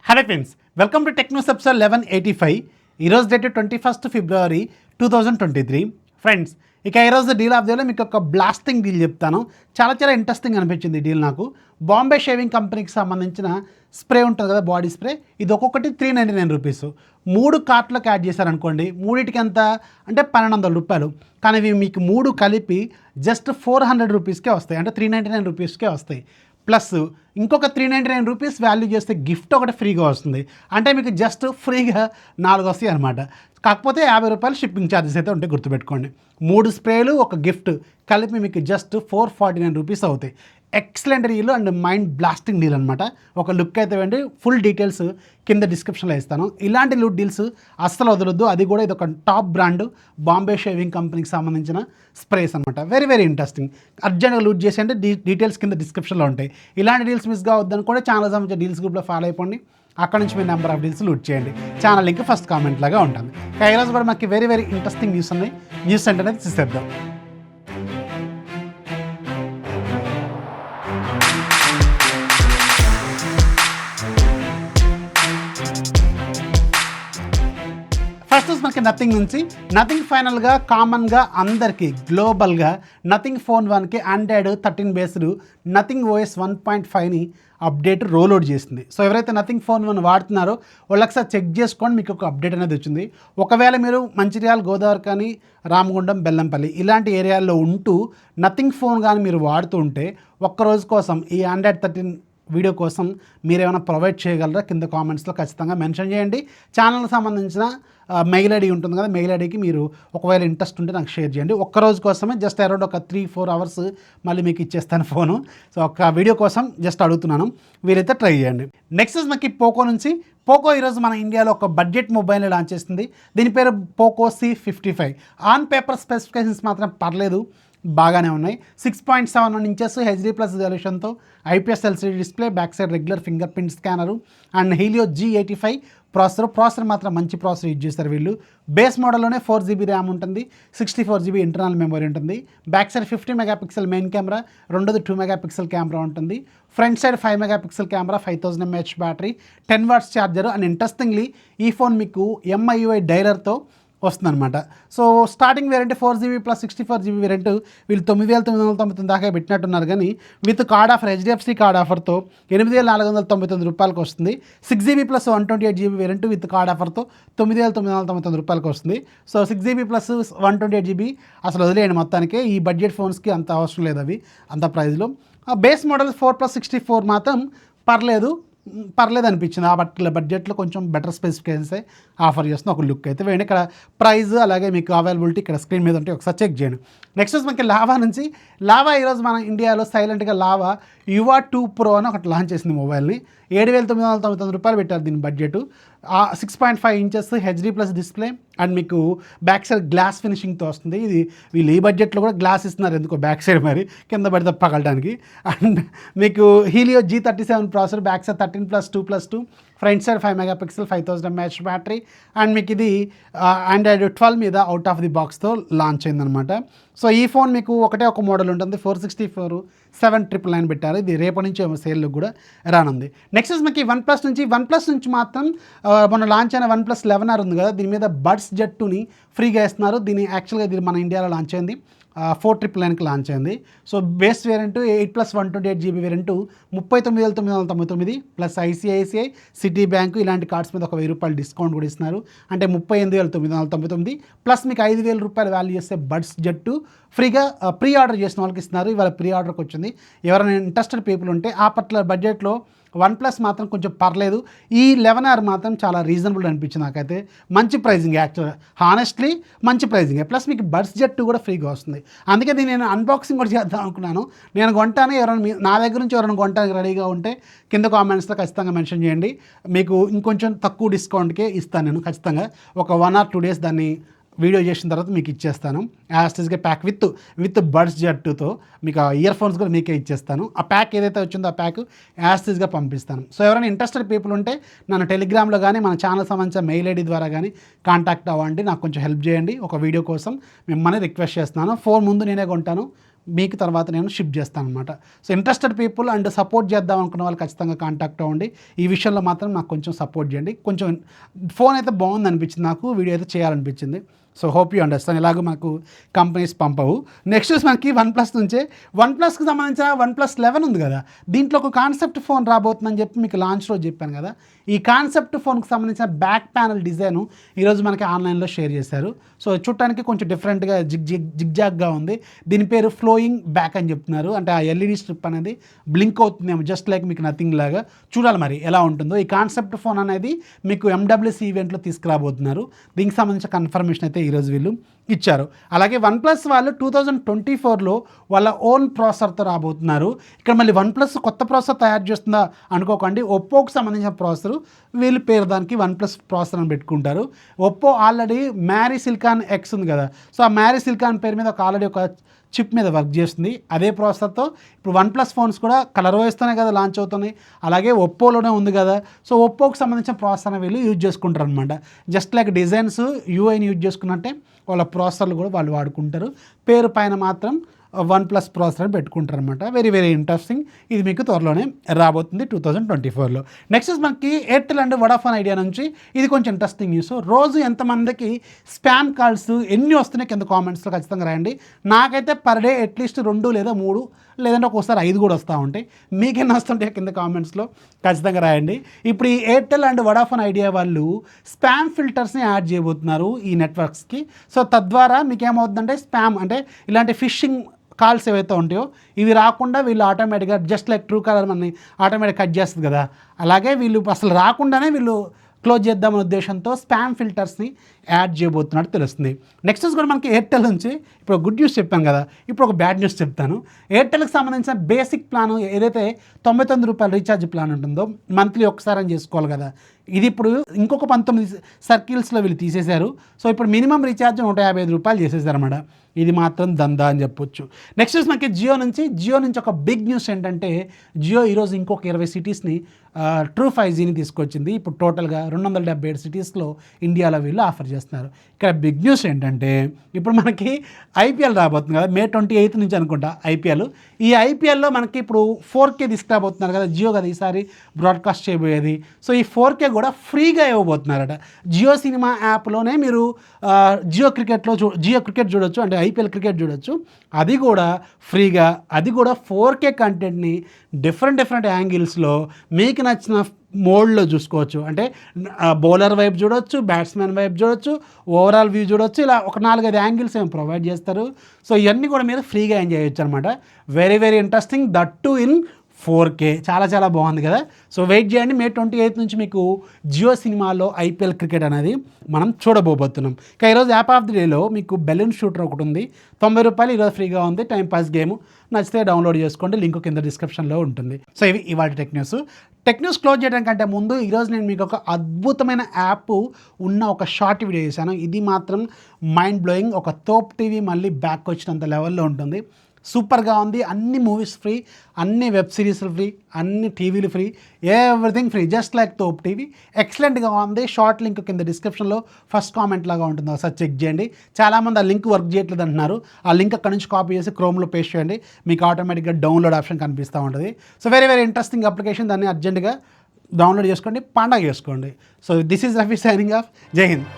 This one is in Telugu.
Hello friends, welcome to tech news episode 1185. ఈరోజు డేట్ 21 ఫిబ్రవరి 2023. ఫ్రెండ్స్, ఇక ఈరోజు డీల్ ఆఫ్ డేలో మీకు ఒక బ్లాస్టింగ్ డీల్ చెప్తాను. చాలా ఇంట్రెస్టింగ్ అనిపించింది డీల్ నాకు. బాంబే షేవింగ్ కంపెనీకి సంబంధించిన స్ప్రే ఉంటుంది కదా, బాడీ స్ప్రే. ఇది ఒక్కొక్కటి 399 రూపీస్. 3 కార్ట్లకు యాడ్ చేశారనుకోండి, మూడింటికి ఎంత అంటే 1200 రూపాయలు. కానీ ఇవి మీకు 3 కలిపి జస్ట్ 400 రూపీస్కే వస్తాయి, అంటే 399 రూపీస్కే వస్తాయి. ప్లస్ ఇంకొక 399 రూపీస్ వాల్యూ చేస్తే గిఫ్ట్ ఒకటి ఫ్రీగా వస్తుంది. అంటే మీకు జస్ట్ ఫ్రీగా 4 వస్తాయి అనమాట. కాకపోతే 50 రూపాయలు షిప్పింగ్ ఛార్జెస్ అయితే ఉంటాయి, గుర్తుపెట్టుకోండి. 3 స్ప్రేలు ఒక గిఫ్ట్ కలిపి మీకు జస్ట్ 449 రూపీస్ అవుతాయి. Excellent deal and mind blasting deal అనమాట. ఒక లుక్ అయితే వెండి, ఫుల్ డీటెయిల్స్ కింద డిస్క్రిప్షన్లో ఇస్తాను. ఇలాంటి లూట్ డీల్స్ అస్సలు వదలొద్దు. అది కూడా ఇది ఒక టాప్ బ్రాండ్ బాంబే షేవింగ్ కంపెనీకి సంబంధించిన స్ప్రేస్ అనమాట. Very interesting. అర్జెంట్గా లూట్ చేసి అంటే డీటెయిల్స్ కింద డిస్క్రిప్షన్లో ఉంటాయి. ఇలాంటి డీల్స్ మిస్ కావద్దని కూడా ఛానల్ సంబంధించిన డీల్స్ గ్రూప్లో ఫాలో అయిపోండి. అక్కడ నుంచి మీ నెంబర్ ఆఫ్ డీల్స్ లూట్ చేయండి. ఛానల్ లింక్ ఫస్ట్ కామెంట్ లాగా ఉంటుంది. ఈరోజు కూడా మనకి వెరీ ఇంట్రెస్టింగ్ న్యూస్ ఉన్నాయి. న్యూస్ అంటే చూసేద్దాం. ఫస్ట్ మనకి నథింగ్ ఫైనల్గా కామన్గా అందరికీ గ్లోబల్గా నథింగ్ ఫోన్ 1కి ఆండ్రాయిడ్ 13 బేస్డ్ నథింగ్ OS 1.5ని అప్డేట్ రోల్అవుట్ చేసింది. సో ఎవరైతే నథింగ్ ఫోన్ 1 వాడుతున్నారో వాళ్ళు ఒకసారి చెక్ చేసుకోండి, మీకు ఒక అప్డేట్ అనేది వచ్చింది. ఒకవేళ మీరు మంచిర్యాల, గోదావరి కానీ, రామగుండం, బెల్లంపల్లి ఇలాంటి ఏరియాల్లో ఉంటూ నథింగ్ ఫోన్ కానీ మీరు వాడుతూ ఉంటే ఒక్కరోజు కోసం ఈ ఆండ్రాయిడ్ 13 వీడియో కోసం మీరేమైనా ప్రొవైడ్ చేయగలరా? కింద కామెంట్స్లో ఖచ్చితంగా మెన్షన్ చేయండి. ఛానల్కి సంబంధించిన మెయిల్ ఐడి ఉంటుంది కదా, మెయిల్ ఐడికి మీరు ఒకవేళ ఇంట్రెస్ట్ ఉంటే నాకు షేర్ చేయండి. ఒక్కరోజు కోసమే జస్ట్ అరౌండ్ ఒక 3-4 అవర్స్ మళ్ళీ మీకు ఇచ్చేస్తాను ఫోను. సో ఒక వీడియో కోసం జస్ట్ అడుగుతున్నాను, వీరైతే ట్రై చేయండి. నెక్స్ట్ మనకి పోకో నుంచి. పోకో ఈరోజు మన ఇండియాలో ఒక బడ్జెట్ మొబైల్ లాంచ్ చేస్తుంది. దీని పేరు Poco C55. On paper specifications మాత్రం పర్లేదు, బాగానే ఉన్నాయి. 6.71 inches HD+ రెజల్యూషన్తో IPS LCD display, back side regular finger print scanner and Helio G85 processor మాత్రం మంచి ప్రాసెసర్ యూజ్ చేస్తారు వీళ్ళు. బేస్ మోడల్లోనే 4GB ర్యామ్ ఉంటుంది, 64GB ఇంటర్నల్ మెమరీ ఉంటుంది. Back side 50 megapixel main camera, రెండోది 2 మెగాపిక్సెల్ కెమెరా ఉంటుంది. Front side 5 megapixel camera, 5000 mAh battery, 10 watts charger. And interestingly ఈ ఫోన్ మీకు MIUI డైలర్తో వస్తుందన్నమాట. So starting variant 4GB + 64GB variant వీళ్ళు 9999 దాకా పెట్టినట్టున్నారు. కానీ with card offer, HDFC card ఆఫర్తో 8499 రూపాయలకు వస్తుంది. 6GB + 128GB variant with card ఆఫర్తో 9999 రూపాయలకు వస్తుంది. సో 6GB + 128GB అసలు వదిలేయండి మొత్తానికి. ఈ బడ్జెట్ ఫోన్స్కి అంత అవసరం లేదు అవి అంత ప్రైస్లో. బేస్ మోడల్ 4+64 మాత్రం పర్లేదు అనిపించింది. ఆ బడ్జెట్లో కొంచెం బెటర్ స్పెసిఫికేషన్సే ఆఫర్ చేస్తుంది. ఒక లుక్ అయితే వేయండి. ఇక్కడ ప్రైస్ అలాగే మీకు అవైలబిలిటీ ఇక్కడ స్క్రీన్ మీద ఉంటే ఒకసారి చెక్ చేయండి. నెక్స్ట్ మనకి లావా నుంచి. లావా ఈరోజు మన ఇండియాలో సైలెంట్గా లావా యువా 2 Pro అని ఒకటి లాంచ్ చేసింది మొబైల్ని. 7999 రూపాయలు పెట్టారు దీని budget. 6.5 inches HD+ display and మీకు బ్యాక్ సైడ్ గ్లాస్ ఫినిషింగ్తో వస్తుంది. ఇది వీళ్ళు ఈ బడ్జెట్లో కూడా గ్లాస్ ఇస్తున్నారు ఎందుకో బ్యాక్ సైడ్, మరి కింద పడితే పగలడానికి. అండ్ మీకు Helio G37 processor, back side 13+2+2, front side 5 megapixel 5000 mAh battery. And మీకు ఇది ఆండ్రాయిడ్ 12 మీద అవుట్ ఆఫ్ ది బాక్స్తో లాంచ్ అయిందనమాట. సో ఈ ఫోన్ మీకు ఒక మోడల్ ఉంటుంది, 464 799 పెట్టారు. ఇది రేపటి నుంచి సేల్లో కూడా రానుంది. నెక్స్ట్ మనకి వన్ ప్లస్ నుంచి మాత్రం మొన్న లాంచ్ అయిన OnePlus 11R ఉంది కదా, దీని మీద బడ్స్ జెట్ 2ని ఫ్రీగా ఇస్తున్నారు. దీని యాక్చువల్గా ఇది మన ఇండియాలో లాంచ్ అయింది 4999కి లాంచ్ అయింది. So base variant 8+ 128GB variant 39,999 plus ICICI, city bank ఇలాంటి కార్డ్స్ మీద ఒక 1000 రూపాయలు డిస్కౌంట్ కూడా ఇస్తున్నారు. అంటే 38,999 ప్లస్ మీకు 5,000 రూపాయలు వాల్యూ చేస్తే బడ్స్ జెట్ 2 ఫ్రీగా ప్రీ ఆర్డర్ చేసిన వాళ్ళకి ఇస్తున్నారు. ఇవాళ ప్రీ ఆర్డర్కి వచ్చింది. ఎవరైనా ఇంట్రెస్టెడ్ పీపుల్ ఉంటే ఆ పట్ల బడ్జెట్లో OnePlus మాత్రం కొంచెం పర్లేదు. ఈ 11R మాత్రం చాలా రీజనబుల్ అనిపించింది నాకైతే. మంచి ప్రైజింగ్, యాక్చువల్గా హానెస్ట్లీ మంచి ప్రైజింగ్. ప్లస్ మీకు బడ్స్ జెట్ 2 కూడా ఫ్రీగా వస్తుంది. అందుకే దీన్ని నేను అన్బాక్సింగ్ కూడా చేద్దాం అనుకున్నాను. నేను కొంటాను, ఎవరైనా నా దగ్గర నుంచి ఎవరైనా కొంటానికి రెడీగా ఉంటే కింద కామెంట్స్లో ఖచ్చితంగా మెన్షన్ చేయండి. మీకు ఇంకొంచెం తక్కువ డిస్కౌంట్కే ఇస్తాను నేను ఖచ్చితంగా. ఒక 1 or 2 days దాన్ని వీడియో చేసిన తర్వాత మీకు ఇచ్చేస్తాను. యాస్టిస్గా ప్యాక్ విత్ బడ్స్ జెట్ 2తో మీకు ఇయర్ ఫోన్స్ కూడా మీకే ఇచ్చేస్తాను. ఆ ప్యాక్ ఏదైతే వచ్చిందో ఆ ప్యాక్ యాస్టిస్గా పంపిస్తాను. సో ఎవరైనా ఇంట్రెస్టెడ్ పీపుల్ ఉంటే నన్ను టెలిగ్రామ్లో కానీ మన ఛానల్ సంబంధించిన మెయిల్ ఐడి ద్వారా కానీ కాంటాక్ట్ అవ్వండి. నాకు కొంచెం హెల్ప్ చేయండి. ఒక వీడియో కోసం మిమ్మల్ని రిక్వెస్ట్ చేస్తున్నాను. ఫోన్ ముందు నేనే కొంటాను, మీకు తర్వాత నేను షిప్ చేస్తాను అనమాట. So interested people and support చేద్దాం అనుకున్న వాళ్ళు ఖచ్చితంగా కాంటాక్ట్ అవ్వండి. ఈ విషయంలో మాత్రం నాకు కొంచెం సపోర్ట్ చేయండి. కొంచెం ఫోన్ అయితే బాగుంది అనిపించింది, నాకు వీడియో అయితే చేయాలనిపించింది. So hope you understand. ఇలాగ మనకు కంపెనీస్ పంపవు. నెక్స్ట్ మనకి వన్ప్లస్ నుంచే వన్ప్లస్కి సంబంధించిన OnePlus 11 ఉంది కదా, దీంట్లో ఒక కాన్సెప్ట్ ఫోన్ రాబోతుందని చెప్పి మీకు లాంచ్ రోజు చెప్పాను కదా. ఈ కాన్సెప్ట్ ఫోన్కి సంబంధించిన బ్యాక్ ప్యానల్ డిజైను ఈరోజు మనకి ఆన్లైన్లో షేర్ చేశారు. సో చూడటానికి కొంచెం డిఫరెంట్గా జిగ్జాగ్గా ఉంది. దీని పేరు ఫ్లోయింగ్ బ్యాక్ అని చెప్తున్నారు. అంటే ఆ ఎల్ఈడి స్ట్రిప్ అనేది బ్లింక్ అవుతుందేమో, జస్ట్ లైక్ మీకు నథింగ్ లాగా. చూడాలి మరి ఎలా ఉంటుందో. ఈ కాన్సెప్ట్ ఫోన్ అనేది మీకు MWC ఈవెంట్లో తీసుకురాబోతున్నారు. దీనికి సంబంధించిన కన్ఫర్మేషన్ అయితే ఈరోజు వీళ్ళు ఇచ్చారు. అలాగే OnePlus వాళ్ళు 2024లో వాళ్ళ ఓన్ ప్రాసెసర్తో రాబోతున్నారు. ఇక్కడ మళ్ళీ OnePlus కొత్త ప్రాసెసర్ తయారు చేస్తుందా అనుకోకండి. ఒప్పోకి సంబంధించిన ప్రాసెసర్ వీళ్ళు పేరు దానికి OnePlus ప్రాసెసర్ అని పెట్టుకుంటారు. Oppo already marry silicon X ఉంది కదా, సో ఆ మ్యారీ సిలికాన్ పేరు మీద ఆల్రెడీ ఒక చిప్ మీద వర్క్ చేస్తుంది. అదే ప్రాసెసర్తో ఇప్పుడు OnePlus ఫోన్స్ కూడా కలర్ వాయిస్తోనే కదా లాంచ్ అవుతున్నాయి. అలాగే ఒప్పోలోనే ఉంది కదా, సో ఒప్పోకి సంబంధించిన ప్రాసెసర్ వీళ్ళు యూజ్ చేసుకుంటారు అనమాట. జస్ట్ లైక్ డిజైన్స్ యూఐని యూజ్ చేసుకున్నట్టే వాళ్ళ ప్రాసెసర్లు కూడా వాళ్ళు వాడుకుంటారు. పేరు పైన మాత్రం OnePlus ప్రాసెసర్ అని పెట్టుకుంటారు అనమాట. Very very interesting. ఇది మీకు త్వరలోనే రాబోతుంది 2024లో. నెక్స్ట్ మనకి ఎయిర్టెల్ అండ్ వడాఫోన్ ఐడియా నుంచి ఇది కొంచెం ఇంట్రెస్టింగ్ న్యూస్. రోజు ఎంతమందికి స్పామ్ కాల్స్ ఎన్ని వస్తున్నాయి కింద కామెంట్స్లో ఖచ్చితంగా రాయండి. నాకైతే పర్ డే అట్లీస్ట్ 2 లేదా 3 లేదంటే ఒక్కోసారి 5 కూడా వస్తూ ఉంటాయి. మీకెన్ని వస్తుంటాయి కింద కామెంట్స్లో ఖచ్చితంగా రాయండి. ఇప్పుడు ఈ ఎయిర్టెల్ అండ్ వడాఫోన్ ఐడియా వాళ్ళు స్పామ్ ఫిల్టర్స్ని యాడ్ చేయబోతున్నారు ఈ నెట్వర్క్స్కి. సో తద్వారా మీకు ఏమవుతుందంటే స్పామ్ అంటే ఇలాంటి ఫిషింగ్ కాల్స్ ఏవైతే ఉంటాయో ఇవి రాకుండా వీళ్ళు ఆటోమేటిక్గా జస్ట్ లైక్ ట్రూ కాలర్ మనని ఆటోమేటిక్ కట్ చేస్తుంది కదా, అలాగే వీళ్ళు అసలు రాకుండానే వీళ్ళు క్లోజ్ చేద్దామనే ఉద్దేశంతో స్పామ్ ఫిల్టర్స్ని యాడ్ చేయబోతున్నట్టు తెలుస్తుంది. నెక్స్ట్ కూడా మనకి ఎయిర్టెల్ నుంచి ఇప్పుడు గుడ్ న్యూస్ చెప్పాను కదా, ఇప్పుడు ఒక బ్యాడ్ న్యూస్ చెప్తాను. ఎయిర్టెల్కి సంబంధించిన బేసిక్ ప్లాన్ ఏదైతే ₹99 రీఛార్జ్ ప్లాన్ ఉంటుందో మంత్లీ ఒక్కసారి అని చేసుకోవాలి కదా, ఇది ఇప్పుడు ఇంకొక 19 సర్కిల్స్లో వీళ్ళు తీసేశారు. సో ఇప్పుడు మినిమం రీఛార్జ్ ₹155 చేసేసారన్నమాట. ఇది మాత్రం దందా అని చెప్పొచ్చు. నెక్స్ట్ మనకి జియో నుంచి ఒక బిగ్ న్యూస్ ఏంటంటే జియో ఈరోజు ఇంకొక 20 సిటీస్ని ట్రూ 5Gని తీసుకొచ్చింది. ఇప్పుడు టోటల్గా 277 సిటీస్లో ఇండియాలో వీళ్ళు ఆఫర్ చేస్తున్నారు. ఇక్కడ బిగ్ న్యూస్ ఏంటంటే ఇప్పుడు మనకి IPL రాబోతుంది కదా, May 28 నుంచి అనుకుంటా IPL. ఈ IPLలో మనకి ఇప్పుడు 4K తీసుకురాబోతున్నారు కదా, జియో కదా ఈసారి బ్రాడ్కాస్ట్ చేయబోయేది. సో ఈ 4K కూడా ఫ్రీగా ఇవ్వబోతున్నారట. జియో సినిమా యాప్లోనే మీరు జియో క్రికెట్ చూడొచ్చు, అంటే IPL క్రికెట్ చూడొచ్చు. అది కూడా ఫ్రీగా, అది కూడా 4K కంటెంట్ని డిఫరెంట్ యాంగిల్స్లో మీకు నచ్చిన మోడ్లో చూసుకోవచ్చు. అంటే బౌలర్ వైపు చూడొచ్చు, బ్యాట్స్మెన్ వైపు చూడొచ్చు, ఓవరాల్ వ్యూ చూడొచ్చు. ఇలా ఒక 4-5 యాంగిల్స్ ఏమి ప్రొవైడ్ చేస్తారు. సో ఇవన్నీ కూడా మీరు ఫ్రీగా ఎంజాయ్ చేయొచ్చు అనమాట. Very very interesting, that to in 4K. చాలా బాగుంది కదా. సో వెయిట్ చేయండి, May 28 నుంచి మీకు జియో సినిమాలో IPL క్రికెట్ అనేది మనం చూడబోతున్నాం. ఇంకా ఈరోజు యాప్ ఆఫ్ ది డేలో మీకు బెలూన్ షూటర్ ఒకటి ఉంది, ₹90 ఈరోజు ఫ్రీగా ఉంది. టైం పాస్ గేమ్, నచ్చితే డౌన్లోడ్ చేసుకోండి, లింక్ కింద డిస్క్రిప్షన్లో ఉంటుంది. సో ఇవి ఇవాళ టెక్ న్యూస్ క్లోజ్ చేయడం కంటే ముందు ఈరోజు నేను మీకు ఒక అద్భుతమైన యాప్ ఉన్న ఒక షార్ట్ వీడియో చేశాను. ఇది మాత్రం మైండ్ బ్లోయింగ్. ఒక తోప్ టీవీ మళ్ళీ బ్యాక్ వచ్చినంత లెవెల్లో ఉంటుంది. సూపర్గా ఉంది. అన్ని మూవీస్ ఫ్రీ, అన్ని వెబ్ సిరీస్లు ఫ్రీ, అన్ని టీవీలు free, everything free, just like Thop TV. ఎక్సలెంట్గా ఉంది. షార్ట్ లింక్ కింద డిస్క్రిప్షన్లో ఫస్ట్ కామెంట్ లాగా ఉంటుంది, ఒకసారి చెక్ చేయండి. చాలామంది ఆ లింక్ వర్క్ చేయట్లేదు అంటున్నారు. ఆ లింక్ అక్కడ నుంచి కాపీ చేసి క్రోమ్లో పేస్ట్ చేయండి, మీకు ఆటోమేటిక్గా డౌన్లోడ్ ఆప్షన్ కనిపిస్తూ ఉంటుంది. So very very interesting application, దాన్ని అర్జెంటుగా డౌన్లోడ్ చేసుకోండి, పండగ చేసుకోండి. So this is Rafi signing off. జై హింద్.